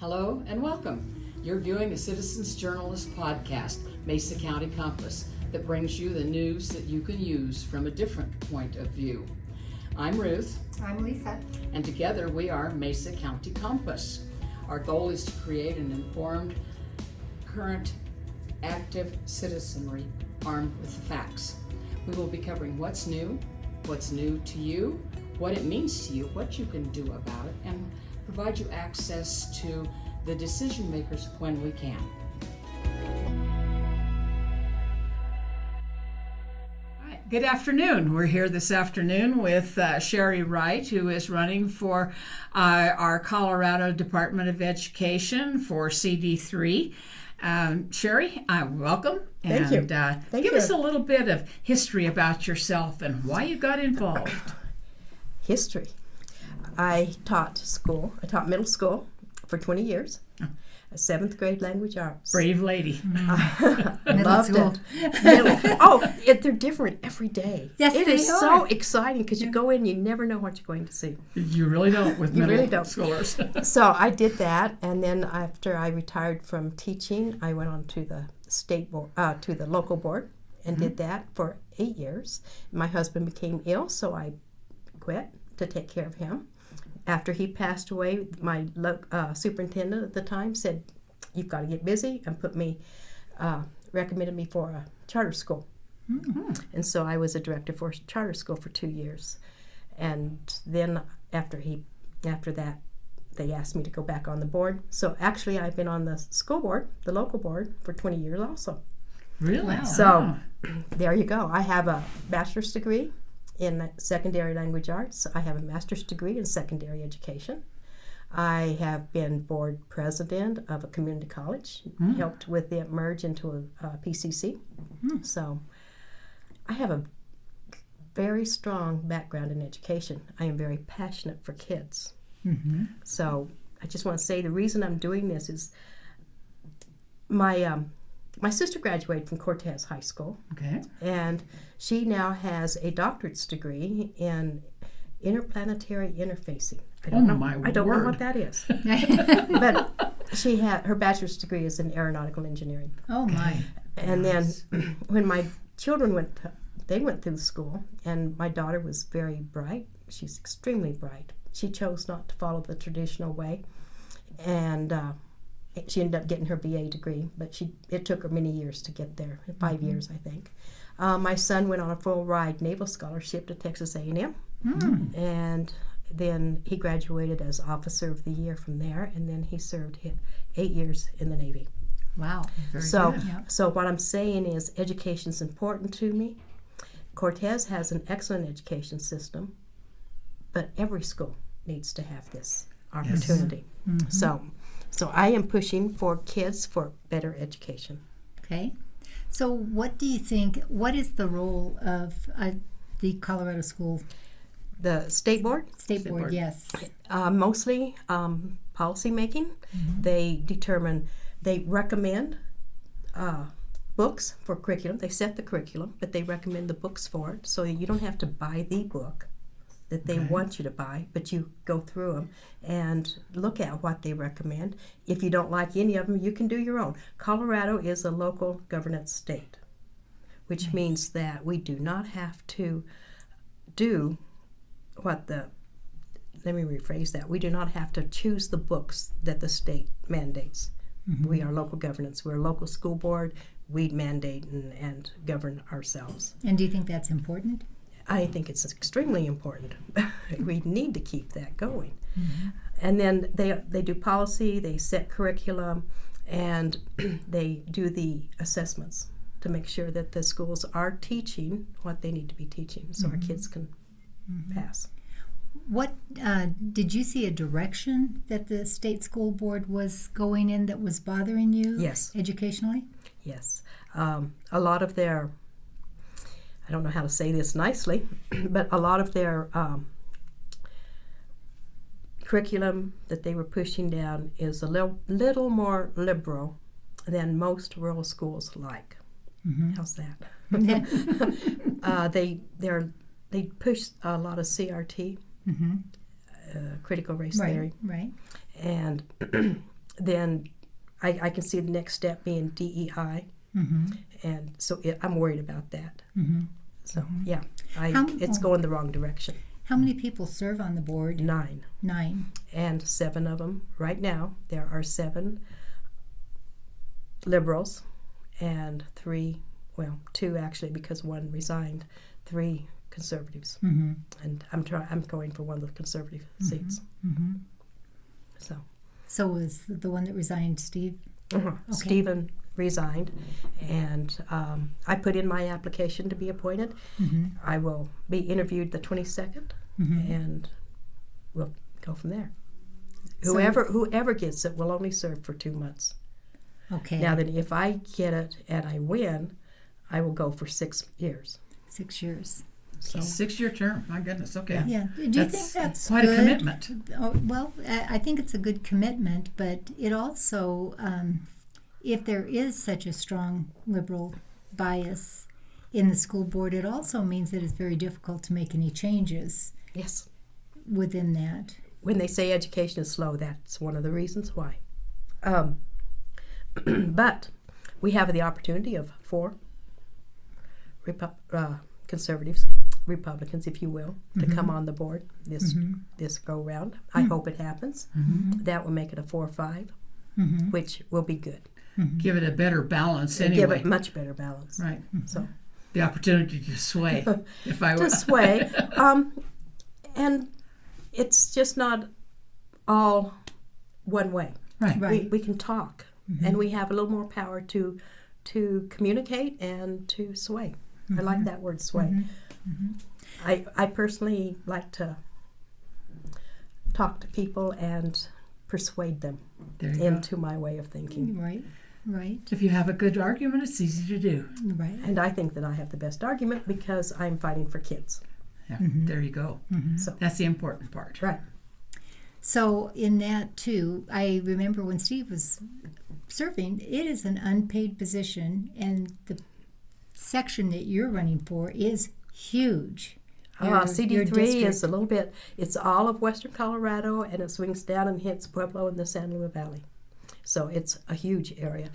Hello and welcome. You're viewing the Citizens Journalist podcast, Mesa County Compass, that brings you the news that you can use from a different point of view. I'm Ruth. I'm Lisa. And together we are Mesa County Compass. Our goal is to create an informed, current, active citizenry armed with the facts. We will be covering what's new to you, what it means to you, what you can do about it, and provide you access to the decision makers when we can. Good afternoon. We're here this afternoon with Sherri Wright, who is running for our Colorado Department of Education for CD3. Sherri, welcome. Thank you. Give us a little bit of history about yourself and why you got involved. History. I taught middle school for 20 years. Seventh grade language arts. Brave lady. Loved it. They're different every day. Yes, it they is are. so exciting because you go in, you never know what you're going to see. You really don't with middle schoolers. So I did that, and then after I retired from teaching, I went on to the state board, to the local board, and did that for 8 years. My husband became ill, so I quit to take care of him. After he passed away, my superintendent at the time said, "You've got to get busy," and recommended me for a charter school. Mm-hmm. And so I was a director for a charter school for 2 years. And then after that, they asked me to go back on the board. So actually, I've been on the school board, the local board, for 20 years also. Really? Wow. So there you go. I have a bachelor's degree in secondary language arts. I have a master's degree in secondary education. I have been board president of a community college, helped with it merge into a PCC. So I have a very strong background in education. I am very passionate for kids. Mm-hmm. So I just want to say the reason I'm doing this is my sister graduated from Cortez High School. Okay. And she now has a doctorate's degree in interplanetary interfacing. I don't know what that is. But her bachelor's degree is in aeronautical engineering. Oh my. And then when my children went through school, and my daughter was very bright. She's extremely bright. She chose not to follow the traditional way, and she ended up getting her BA degree, but it took her many years to get there, 5 years, I think. My son went on a full-ride naval scholarship to Texas A&M, and then he graduated as Officer of the Year from there, and then he served 8 years in the Navy. Wow. Very good. So what I'm saying is education is important to me. Cortez has an excellent education system, but every school needs to have this opportunity. Yes. Mm-hmm. So I am pushing for kids for better education. Okay. So what do you think, what is the role of the Colorado School? The state board? State board, yes. Mostly policy making. Mm-hmm. They recommend books for curriculum. They set the curriculum, but they recommend the books for it, so you don't have to buy the book that they want you to buy, but you go through them and look at what they recommend. If you don't like any of them, you can do your own. Colorado is a local governance state, which means that we do not have to do let me rephrase that. We do not have to choose the books that the state mandates. Mm-hmm. We are local governance. We're a local school board. We mandate and govern ourselves. And do you think that's important? I think it's extremely important. We need to keep that going. Mm-hmm. And then they do policy, they set curriculum, and they do the assessments to make sure that the schools are teaching what they need to be teaching so our kids can pass. What did you see a direction that the state school board was going in that was bothering you? Yes. Educationally? Yes. A lot of their, I don't know how to say this nicely, but a lot of their curriculum that they were pushing down is a little more liberal than most rural schools like. Mm-hmm. How's that? They push a lot of CRT, critical race theory, right, and then I can see the next step being DEI, and so I'm worried about that. So yeah, it's going the wrong direction. How many people serve on the board? 9. 9. And 7 of them right now. There are 7 liberals and 3, well, 2 actually, because 1 resigned, 3 conservatives. And I'm going for one of the conservative seats. So was the one that resigned Steve? Okay. Stephen resigned, and I put in my application to be appointed. I will be interviewed the 22nd, and we'll go from there. Whoever gets it will only serve for 2 months. Okay. Now then, if I get it and I win, I will go for 6 years. 6 years. So 6-year term. My goodness. Okay. Yeah. Do you think that's quite good? a commitment? Oh, well, I think it's a good commitment, but it also, if there is such a strong liberal bias in the school board, it also means that it's very difficult to make any changes yes, within that. when they say education is slow, that's one of the reasons why. But we have the opportunity of 4 conservatives, Republicans, if you will, to come on the board this go round. I hope it happens. That will make it a 4-5, which will be good. Give it a better balance And anyway. give it much better balance. Right. So The opportunity to sway. If I were to sway, and it's just not all one way. right. Right. We can talk, and we have a little more power to communicate and to sway. I like that word, sway. I personally like to talk to people and persuade them There you into my way of thinking. Right. Right. go. If you have a good argument, it's easy to do. Right. And I think that I have the best argument because I'm fighting for kids. Yeah, there you go. So That's the important part. right. So in that too, I remember when Steve was serving, it is an unpaid position, and the section that you're running for is huge. Your CD3 district. is a little bit, it's all of western Colorado, and it swings down and hits Pueblo and the San Luis Valley. So it's a huge area.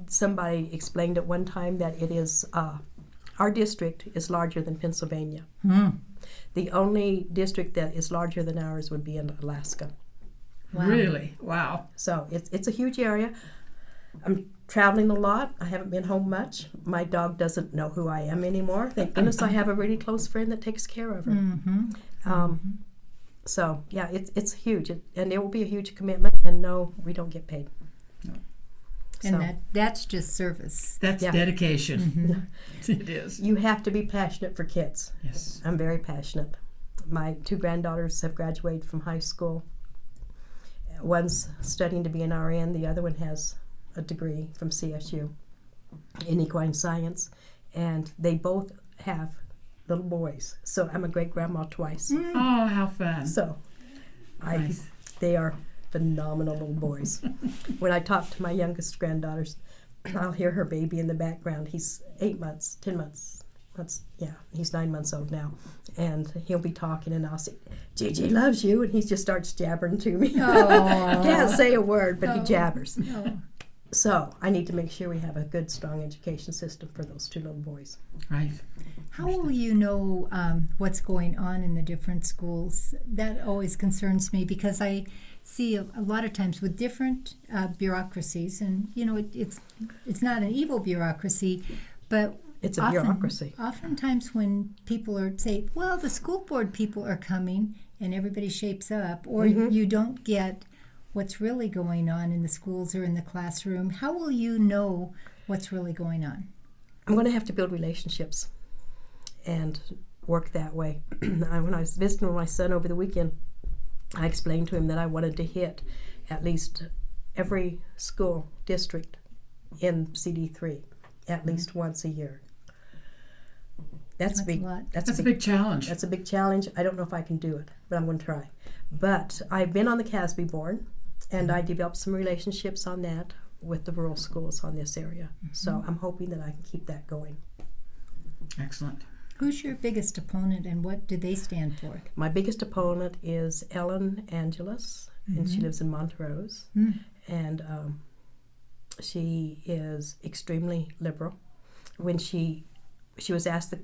Somebody explained at one time that it is, our district is larger than Pennsylvania. The only district that is larger than ours would be in Alaska. Wow. Really? Wow. So it's a huge area. I'm traveling a lot. I haven't been home much. My dog doesn't know who I am anymore. Thank goodness I have a really close friend that takes care of her. So yeah, it's huge, and it will be a huge commitment. And no, we don't get paid. And So that's just service. That's Yeah. dedication. It is. you have to be passionate for kids. Yes. I'm very passionate. My 2 granddaughters have graduated from high school. One's studying to be an RN. The other one has a degree from CSU in equine science, and they both have little boys. So I'm a great grandma twice. Oh, how fun. So Nice. they are phenomenal little boys. When I talk to my youngest granddaughters, I'll hear her baby in the background. He's 10 months. Yeah, he's 9 months old now. And he'll be talking, and I'll say, Gigi loves you. And he just starts jabbering to me. He can't say a word, but he jabbers. No. So I need to make sure we have a good, strong education system for those 2 little boys. Right. How will you know what's going on in the different schools? That always concerns me, because I see a lot of times with different bureaucracies, and it's not an evil bureaucracy, but It's a bureaucracy. Oftentimes when people say, well, the school board people are coming, and everybody shapes up, or you don't get what's really going on in the schools or in the classroom, how will you know what's really going on? I'm going to have to build relationships and work that way. When I was visiting with my son over the weekend, I explained to him that I wanted to hit at least every school district in CD3 at least once a year. That's a big. lot. That's a big challenge. That's a big challenge. I don't know if I can do it, but I'm going to try. But I've been on the CASB board, and I developed some relationships on that with the rural schools on this area. So I'm hoping that I can keep that going. Excellent. Who's your biggest opponent, and what do they stand for? My biggest opponent is Ellen Angelus and she lives in Montrose. Mm. And she is extremely liberal. When she was asked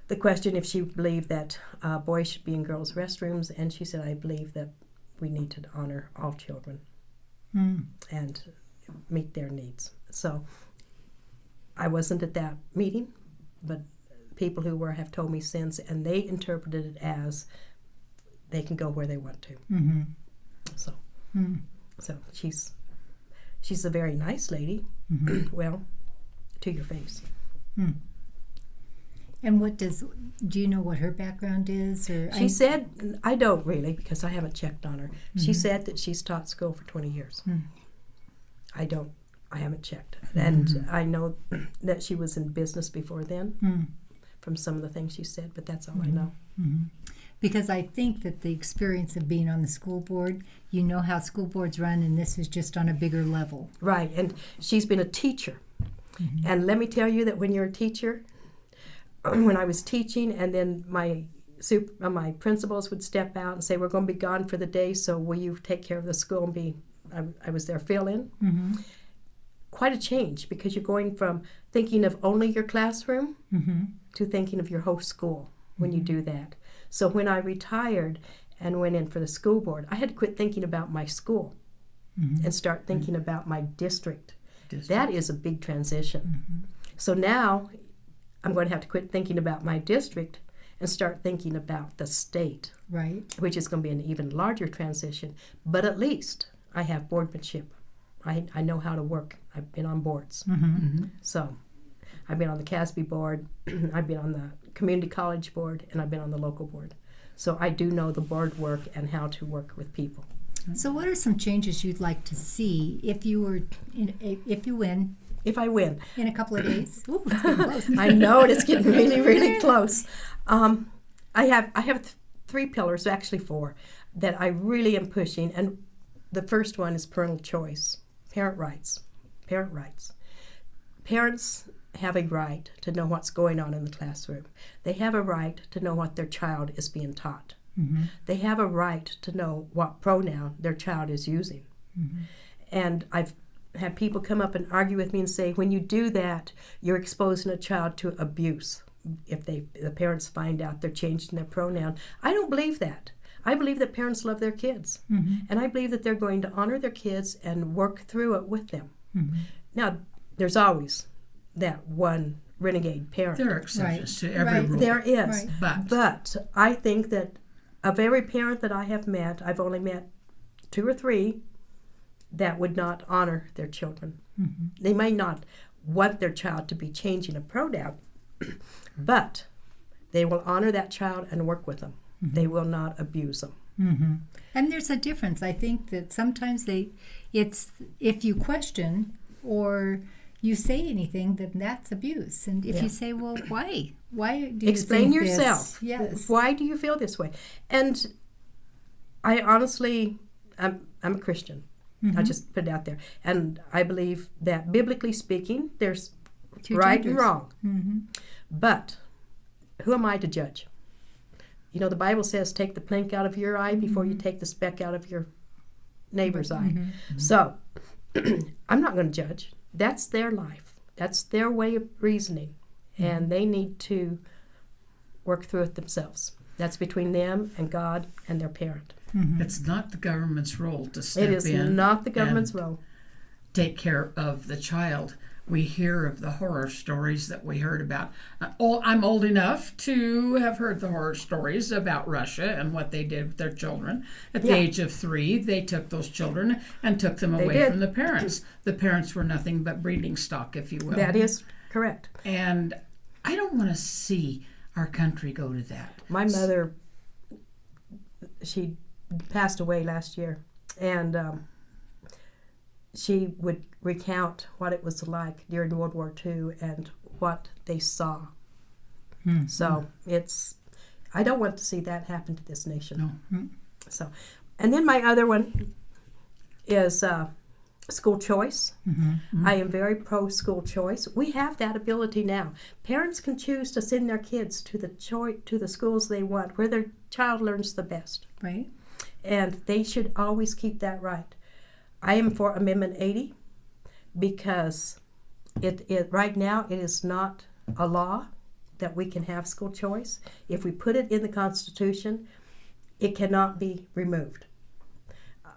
the question if she believed that boys should be in girls' restrooms, and she said, I believe that we need to honor all children and meet their needs. So I wasn't at that meeting, but people who were have told me since, and they interpreted it as they can go where they want to. Mm-hmm. So, so she's a very nice lady. Mm-hmm. Well, to your face. Mm. And do you know what her background is? Or She said, I don't really, because I haven't checked on her. She said that she's taught school for 20 years. I haven't checked. And I know that she was in business before then, from some of the things she said, but that's all I know. Mm-hmm. Because I think that the experience of being on the school board, you know how school boards run, and this is just on a bigger level. Right, and she's been a teacher. And let me tell you that when you're a teacher, when I was teaching, and then my principals would step out and say, we're going to be gone for the day, so will you take care of the school and be, I was there fill-in. Quite a change, because you're going from thinking of only your classroom to thinking of your whole school when you do that. So when I retired and went in for the school board, I had to quit thinking about my school and start thinking about my district. That is a big transition. So now I'm going to have to quit thinking about my district and start thinking about the state, Right. which is going to be an even larger transition. But at least I have boardmanship. I know how to work. I've been on boards. So I've been on the CASB board, I've been on the community college board, and I've been on the local board. So I do know the board work and how to work with people. So what are some changes you'd like to see if you win If I win. in a couple of days? Ooh, it's getting close. I know it. It's getting really, really close. I have 3 pillars, actually 4, that I really am pushing. And the first one is parental choice, parent rights. Parent rights. Parents have a right to know what's going on in the classroom. They have a right to know what their child is being taught. They have a right to know what pronoun their child is using. And I've had people come up and argue with me and say, when you do that, you're exposing a child to abuse if the parents find out they're changing their pronoun. I don't believe that. I believe that parents love their kids. And I believe that they're going to honor their kids and work through it with them. Now, there's always that one renegade parent. There are exceptions to every rule. There is. Right. But I think that of every parent that I have met, I've only met 2 or 3 that would not honor their children. They may not want their child to be changing a pronoun, but they will honor that child and work with them. They will not abuse them. And there's a difference. I think that sometimes it's if you question or you say anything, then that's abuse. And if you say, well, why? Why do you Explain think yourself. this? Yes. Why do you feel this way? And I honestly, I'm a Christian. I just put it out there. And I believe that biblically speaking, there's 2 right genders. and wrong. But who am I to judge? You know, the Bible says take the plank out of your eye before you take the speck out of your neighbor's eye. So I'm not going to judge. That's their life. That's their way of reasoning. And they need to work through it themselves. That's between them and God and their parent. It's not the government's role to step It in. is not the government's and role. take care of the child. We hear of the horror stories that we heard about. I'm old enough to have heard the horror stories about Russia and what they did with their children. At the age of 3, they took those children and took them away from the parents. The parents were nothing but breeding stock, if you will. That is correct. And I don't want to see our country go to that. My mother, she passed away last year, and she would recount what it was like during World War II and what they saw. So I don't want to see that happen to this nation. No. So, and then my other one is school choice. I am very pro school choice. We have that ability now. Parents can choose to send their kids to the schools they want, where their child learns the best. Right. and they should always keep that right. I am for Amendment 80 because it right now it is not a law that we can have school choice. If we put it in the Constitution, it cannot be removed.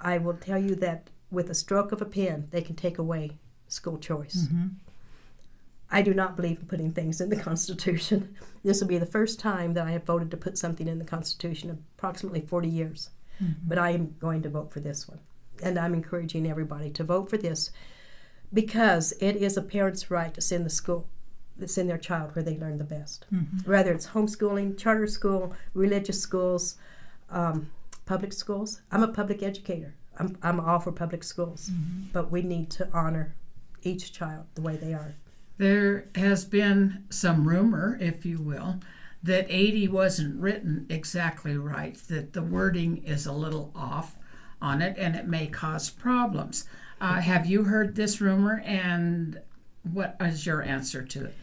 I will tell you that with a stroke of a pen, they can take away school choice. I do not believe in putting things in the Constitution. This will be the first time that I have voted to put something in the Constitution in approximately 40 years. But I am going to vote for this one. And I'm encouraging everybody to vote for this because it is a parent's right to send their child where they learn the best. Whether it's homeschooling, charter school, religious schools, public schools. I'm a public educator. I'm all for public schools. But we need to honor each child the way they are. There has been some rumor, if you will, that 80 wasn't written exactly right, that the wording is a little off on it and it may cause problems. Have you heard this rumor, and what is your answer to it?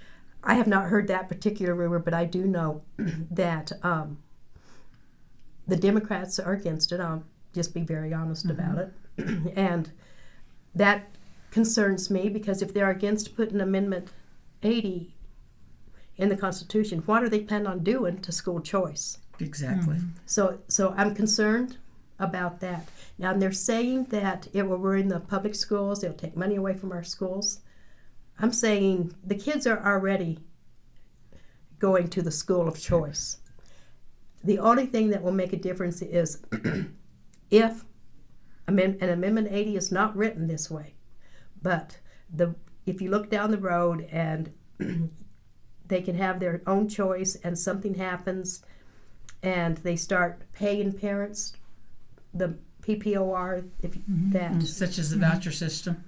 I have not heard that particular rumor, but I do know that the Democrats are against it. I'll just be very honest about it. And that concerns me because if they're against putting Amendment 80 in the Constitution, what are they planning on doing to school choice? Exactly. So I'm concerned about that. Now, they're saying that it will ruin the public schools, it'll take money away from our schools. I'm saying the kids are already going to the school of choice. The only thing that will make a difference is if an Amendment 80 is not written this way. But if you look down the road and they can have their own choice and something happens and they start paying parents the PPOR, Such as the voucher system.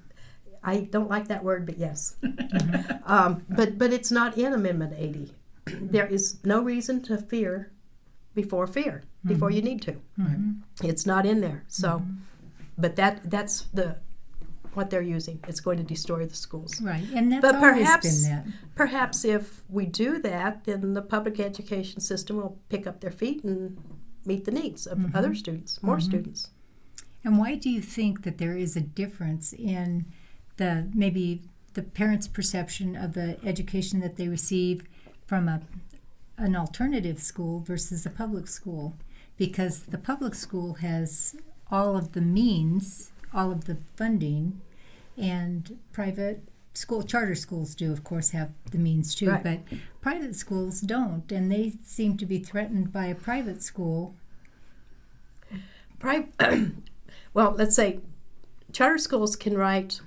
I don't like that word, but yes. But it's not in Amendment 80. There is no reason to fear before you need to. It's not in there. So, but that's what they're using. It's going to destroy the schools. Right, and that's But always been that. perhaps if we do that, then the public education system will pick up their feet and meet the needs of other students, more students. And why do you think that there is a difference in maybe the parents' perception of the education that they receive from an alternative school versus a public school? Because the public school has all of the means, all of the funding, and private school, charter schools do, of course, have the means too, Right. but private schools don't, and they seem to be threatened by a private school. Well, let's say charter schools can write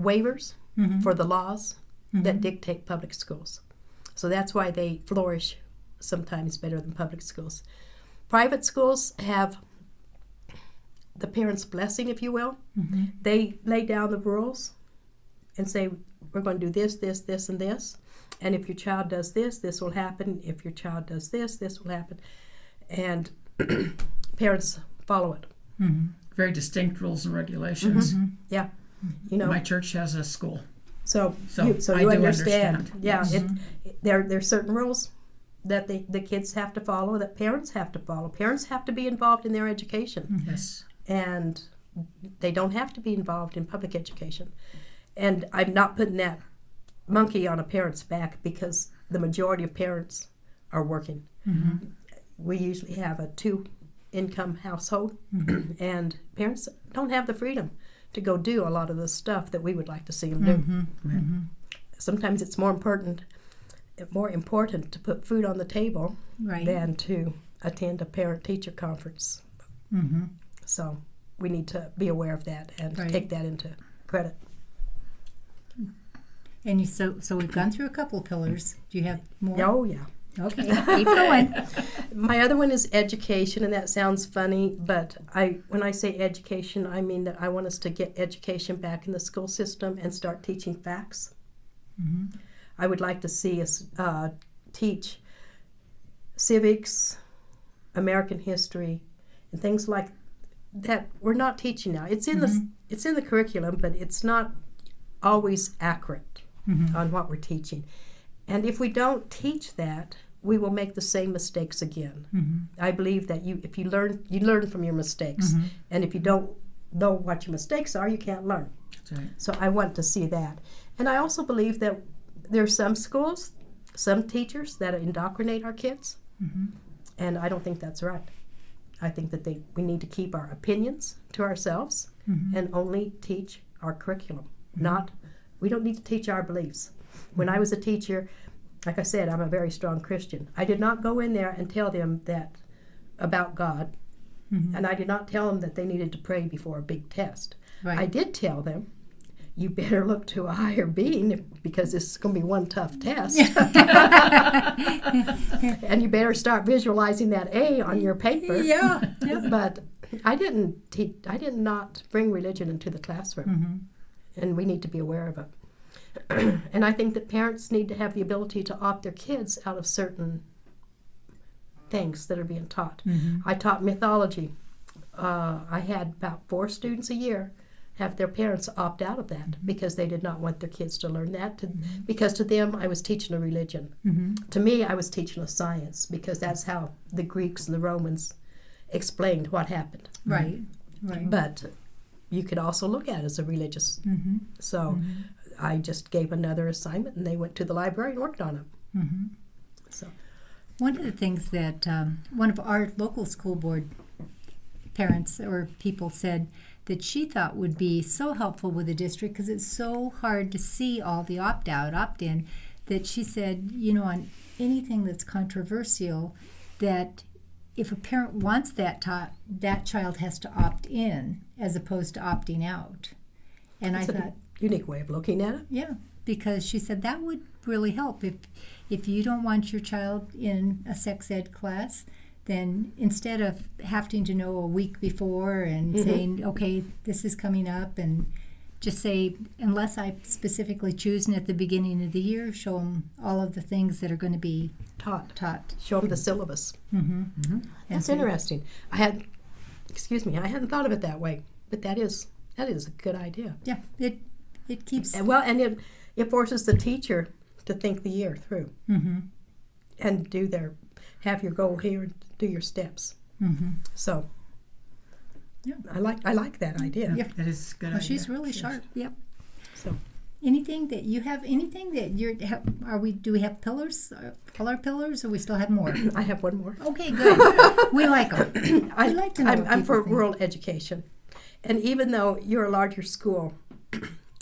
waivers for the laws that dictate public schools. So that's why they flourish sometimes better than public schools. Private schools have the parents' blessing, if you will. They lay down the rules and say, we're going to do this, this, this, and this. And if your child does this, this will happen. If your child does this, this will happen. And parents follow it. Very distinct rules and regulations. Yeah. You know, My church has a school. so So you I do understand. understand. Yeah, there's certain rules that the kids have to follow, that parents have to follow. Parents have to be involved in their education. Yes. And they don't have to be involved in public education. And I'm not putting that monkey on a parent's back because the majority of parents are working. We usually have a 2-income household, and parents don't have the freedom to go do a lot of the stuff that we would like to see them do. Sometimes it's more important to put food on the table than to attend a parent-teacher conference. So we need to be aware of that and take that into credit. And so we've gone through a couple pillars. Do you have more? Oh, yeah. Okay, keep going. My other one is education, and that sounds funny, but when I say education, I mean that I want us to get education back in the school system and start teaching facts. I would like to see us teach civics, American history, and things like that we're not teaching now. It's in the curriculum, but it's not always accurate on what we're teaching. And if we don't teach that, we will make the same mistakes again. Mm-hmm. I believe that if you learn from your mistakes, Mm-hmm. and if you don't know what your mistakes are, you can't learn. That's right. So I want to see that. And I also believe that there are some schools, some teachers that indoctrinate our kids, Mm-hmm. and I don't think that's right. I think that we need to keep our opinions to ourselves Mm-hmm. and only teach our curriculum. We don't need to teach our beliefs. When I was a teacher, like I said, I'm a very strong Christian. I did not go in there and tell them that about God, Mm-hmm. and I did not tell them that they needed to pray before a big test. Right. I did tell them, you better look to a higher being because this is going to be one tough test. And you better start visualizing that A on your paper. Yeah. But I did not bring religion into the classroom. Mm-hmm. And we need to be aware of it. And I think that parents need to have the ability to opt their kids out of certain things that are being taught. Mm-hmm. I taught mythology. I had about 4 students a year have their parents opt out of that because they did not want their kids to learn that. Because to them, I was teaching a religion. Mm-hmm. To me, I was teaching a science because that's how the Greeks and the Romans explained what happened. Right. Right. But you could also look at it as a religious. Mm-hmm. So I just gave another assignment, and they went to the library and worked on it. Mm-hmm. So One of the things that one of our local school board parents or people said that she thought would be so helpful with the district because it's so hard to see all the opt-out, opt-in, that she said, on anything that's controversial, that if a parent wants that taught, that child has to opt in as opposed to opting out. And it's I thought, unique way of looking at it. yeah, because she said that would really help. If you don't want your child in a sex ed class, then instead of having to know a week before and saying, okay, this is coming up, and just say, unless I specifically choose at the beginning of the year, show them all of the things that are going to be taught. Show them the syllabus. Mm-hmm. That's interesting. I hadn't thought of it that way, but that is a good idea. Yeah, it keeps. And it forces the teacher to think the year through and have your goal here and do your steps. Mm-hmm. So Yeah. I like that idea. Yeah. That is a good Well, idea. she's really sharp. Yep. So Anything that you have? Anything that do we have pillars, color pillars, or we still have more? I have one more. Okay, good. We like them. We like to know. what I'm people for think. rural education, and even though you're a larger school,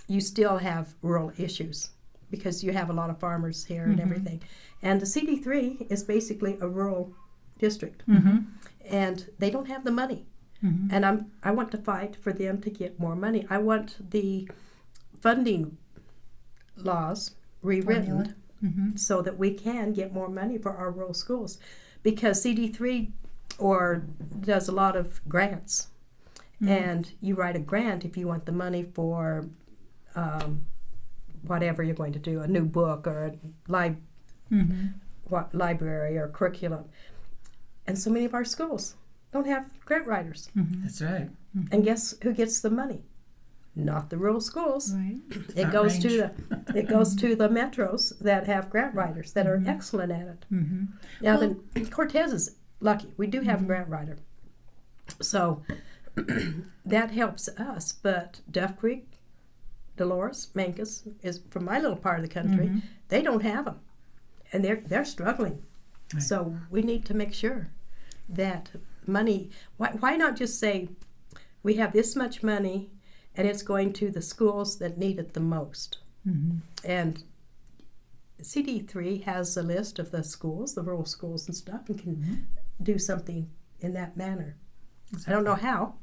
you still have rural issues because you have a lot of farmers here and everything. And the CD3 is basically a rural district, and they don't have the money. And I want to fight for them to get more money. I want the funding laws rewritten so that we can get more money for our rural schools, because CD3 does a lot of grants, and you write a grant if you want the money for whatever you're going to do, a new book or a library or curriculum. And so many of our schools don't have grant writers. That's right. And guess who gets the money? Not the rural schools. Right. It goes to the metros that have grant writers that are excellent at it. Now, then Cortez is lucky. We do have a grant writer, so that helps us. But Duff Creek, Dolores, Mancos is from my little part of the country. They don't have them, and they're struggling. Right. So we need to make sure that money. Why not just say we have this much money, and it's going to the schools that need it the most? And CD3 has a list of the schools, the rural schools and stuff, and can do something in that manner. I don't know how,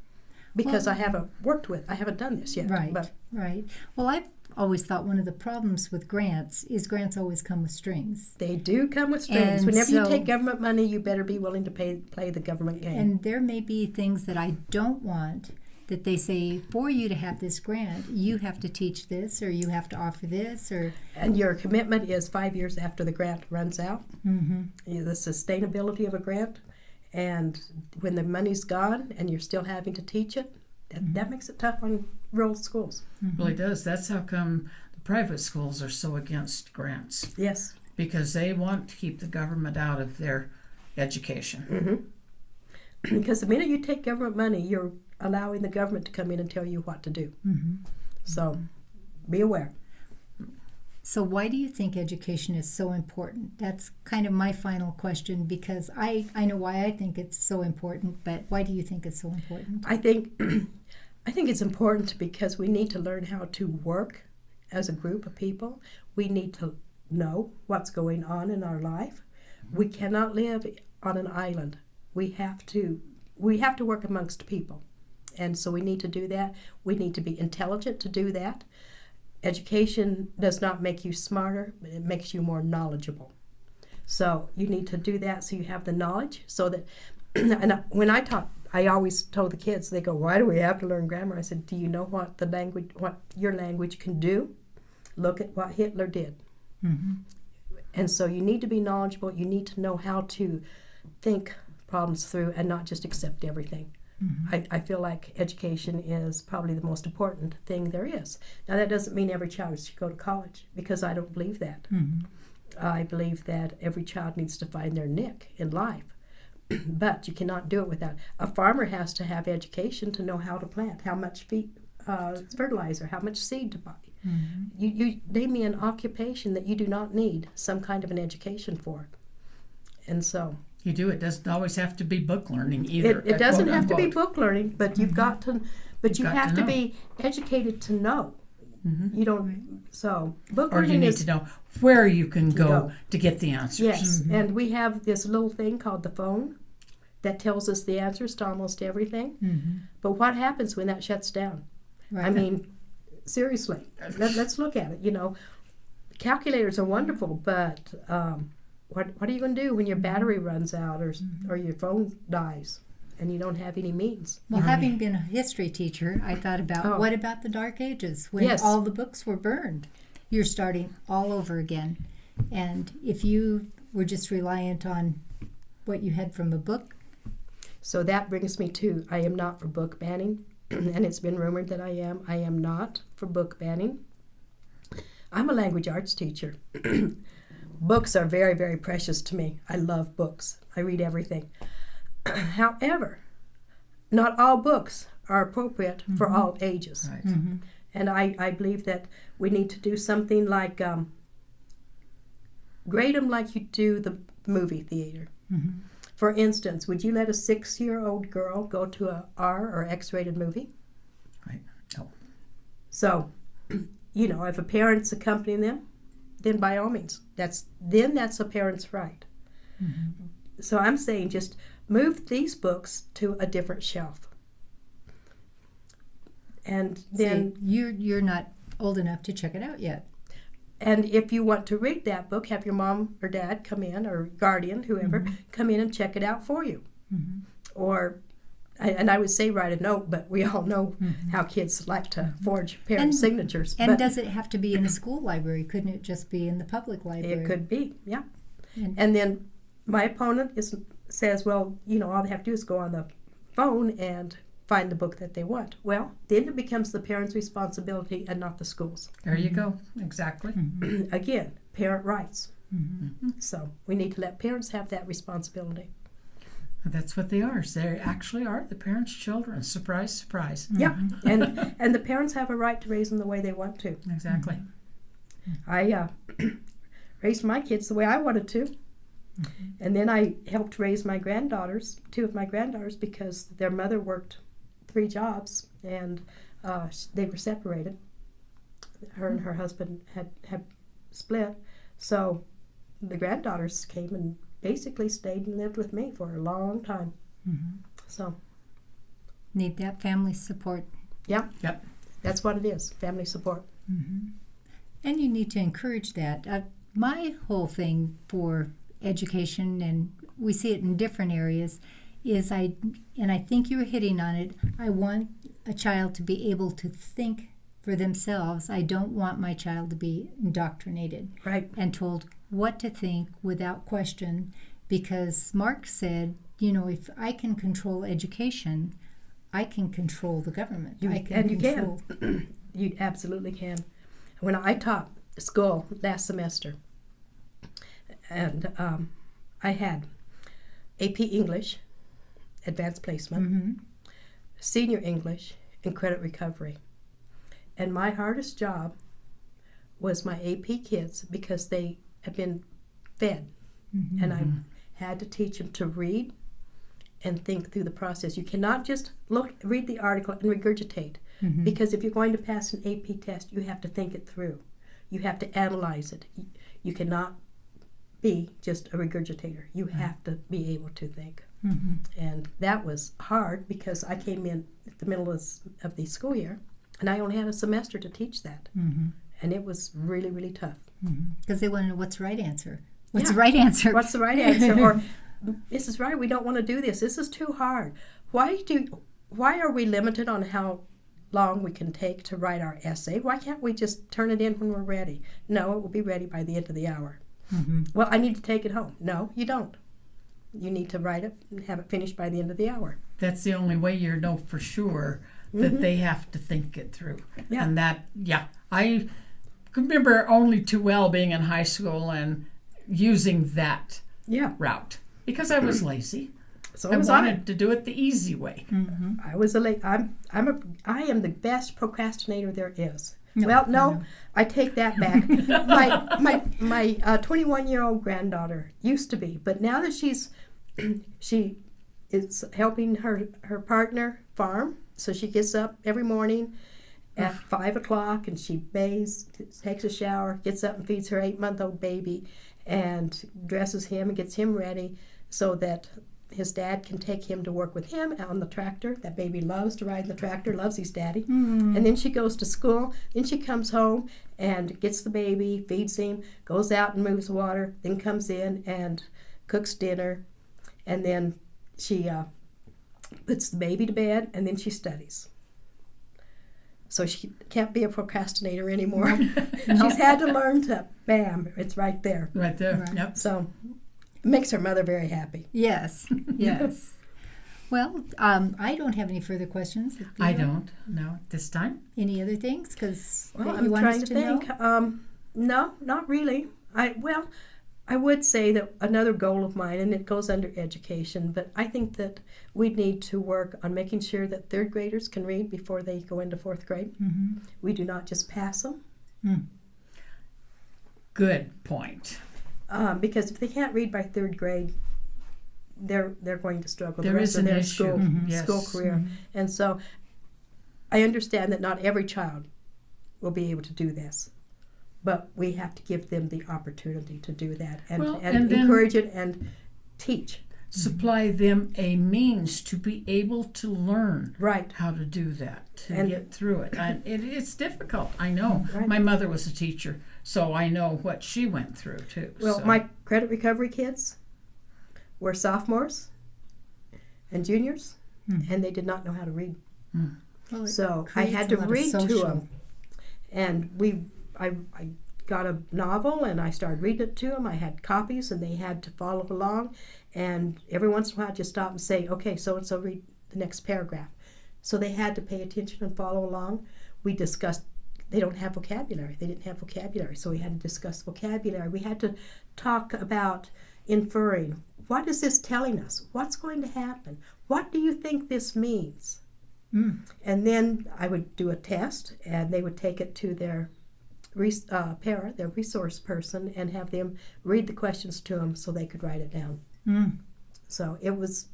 because I haven't done this yet. Right. But Right. Well, I've always thought one of the problems with grants is grants always come with strings. they do come with strings. And Whenever you so- take government money, you better be willing to play the government game. And there may be things that I don't want that they say, for you to have this grant, you have to teach this, or you have to offer this, or... And your commitment is 5 years after the grant runs out. The sustainability of a grant. And when the money's gone and you're still having to teach it, that makes it tough on rural schools. Really does. That's how come the private schools are so against grants. Yes. because they want to keep the government out of their education. Because the minute you take government money, you're allowing the government to come in and tell you what to do. So be aware. So why do you think education is so important? That's kind of my final question, because I know why I think it's so important, but why do you think it's so important? I think it's important because we need to learn how to work as a group of people. We need to know what's going on in our life. We cannot live on an island. We have to work amongst people. And so we need to do that. We need to be intelligent to do that. Education does not make you smarter, but it makes you more knowledgeable. So you need to do that so you have the knowledge, so that, and when I taught, I always told the kids, they go, why do we have to learn grammar? I said, do you know what your language can do? Look at what Hitler did. And so you need to be knowledgeable. You need to know how to think problems through and not just accept everything. I feel like education is probably the most important thing there is. Now, that doesn't mean every child should go to college, because I don't believe that. I believe that every child needs to find their niche in life. But you cannot do it without. A farmer has to have education to know how to plant, how much fertilizer, how much seed to buy. You name me an occupation that you do not need some kind of an education for. And so... You do. It doesn't always have to be book learning either. It doesn't have to be book learning, but you've got to. But you have to know. be educated to know. You don't. So book Or learning you need is. to know where you can go go. to get the answers. Yes, and we have this little thing called the phone that tells us the answers to almost everything. But what happens when that shuts down? Right. I mean, seriously, let's look at it. You know, calculators are wonderful, but what are you going to do when your battery runs out or your phone dies and you don't have any means? Well, having been a history teacher, I thought about what about the Dark Ages, when all the books were burned? You're starting all over again. And if you were just reliant on what you had from a book. So that brings me to, I am not for book banning, and it's been rumored that I am. I am not for book banning. I'm a language arts teacher. Books are very, very precious to me. I love books. I read everything. However, not all books are appropriate for all ages. Right. And I believe that we need to do something like grade them like you do the movie theater. For instance, would you let a 6-year-old girl go to a R or X-rated movie? Right. No. So, you know, if a parent's accompanying them, then by all means, that's a parent's right. So I'm saying just move these books to a different shelf. And then you're not old enough to check it out yet. And if you want to read that book, have your mom or dad come in, or guardian, whoever, come in and check it out for you. Or, and I would say write a note, but we all know how kids like to forge parent signatures. And but does it have to be in a school library? Couldn't it just be in the public library? it could be, yeah. And then my opponent says, well, you know, all they have to do is go on the phone and find the book that they want. Well, then it becomes the parent's responsibility and not the school's. There you go. Exactly. Again, parent rights. So we need to let parents have that responsibility. That's what they are. They actually are the parents' children. Surprise, surprise. Yeah, and the parents have a right to raise them the way they want to. Exactly. I raised my kids the way I wanted to. And then I helped raise my granddaughters, 2 of my granddaughters, because their mother worked 3 jobs and they were separated. Her and her husband had split. So the granddaughters came and basically stayed and lived with me for a long time. So Need that family support. yeah, Yep. that's what it is, family support. And you need to encourage that. My whole thing for education, and we see it in different areas, is I think you were hitting on it. I want a child to be able to think for themselves. I don't want my child to be indoctrinated Right. and told what to think without question, because Marx said, you know, if I can control education, I can control the government. You control. can. You absolutely can. When I taught school last semester, And I had AP English, Advanced Placement, Senior English, and Credit Recovery. And my hardest job was my AP kids because they had been fed. And I had to teach them to read and think through the process. You cannot just read the article and regurgitate, because if you're going to pass an AP test, you have to think it through. You have to analyze it. You cannot be just a regurgitator. You have to be able to think. And that was hard because I came in at the middle of the school year, and I only had a semester to teach that. And it was really, really tough. Because they want to know what's the right answer. What's the right answer? What's the right answer? Or, Mrs. Wright, we don't want to do this. This is too hard. Why are we limited on how long we can take to write our essay? Why can't we just turn it in when we're ready? No, it will be ready by the end of the hour. Well, I need to take it home. No, you don't. You need to write it and have it finished by the end of the hour. That's the only way you know for sure that they have to think it through. Yeah. And I remember only too well being in high school and using that route because I was lazy. So I was wanted to do it the easy way. I was I am the best procrastinator there is. No, I take that back. My 21-year-old granddaughter used to be, but now that she is helping her partner farm, so she gets up every morning at 5 o'clock and she bathes, takes a shower, gets up and feeds her 8-month-old baby, and dresses him and gets him ready so that his dad can take him to work with him on the tractor. That baby loves to ride in the tractor, loves his daddy. And then she goes to school. Then she comes home and gets the baby, feeds him, goes out and moves water, then comes in and cooks dinner. And then she puts the baby to bed, and then she studies. So she can't be a procrastinator anymore. She's had to learn to, bam, it's right there. Right there. Right. Yep. So makes her mother very happy. Yes, yes. Well, I don't have any further questions. I don't know at this time. Any other things? Because Well, you I'm want trying us to know? think. No, not really. I would say that another goal of mine, and it goes under education, but I think that we need to work on making sure that third graders can read before they go into fourth grade. We do not just pass them. Good point. Because if they can't read by third grade, they're going to struggle the There rest is of an their issue. school career. And so I understand that not every child will be able to do this, but we have to give them the opportunity to do that and and then encourage it and teach. supply them a means to be able to learn Right. how to do that, to And- get through it. And it's difficult, I know. Right. My mother was a teacher, so I know what she went through too. Well, so. my credit recovery kids were sophomores and juniors, and they did not know how to read. Well, it So I had creates to a lot of read to social- them, and I got a novel and I started reading it to them. I had copies, and they had to follow along. And every once in a while, I'd just stop and say, "Okay, so and so, read the next paragraph." So they had to pay attention and follow along. We discussed. They don't have vocabulary. They didn't have vocabulary, so we had to discuss vocabulary. We had to talk about inferring. What is this telling us? What's going to happen? What do you think this means? And then I would do a test, and they would take it to their para, their resource person, and have them read the questions to them so they could write it down. So it was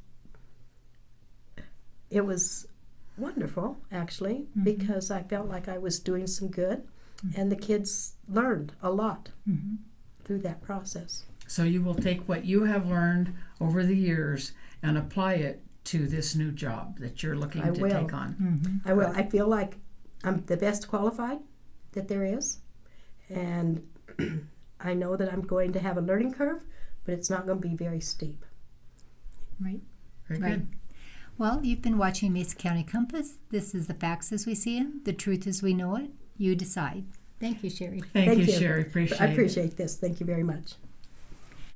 wonderful, actually, because I felt like I was doing some good, and the kids learned a lot through that process. So you will take what you have learned over the years and apply it to this new job that you're looking I to will. take on. I will. I feel like I'm the best qualified that there is, and I know that I'm going to have a learning curve, but it's not going to be very steep. Right. Very Right. good. Well, you've been watching Mesa County Compass. This is the facts as we see them, the truth as we know it. You decide. Thank you, Sherri. Thank you, Sherri. Appreciate I it. appreciate this. Thank you very much.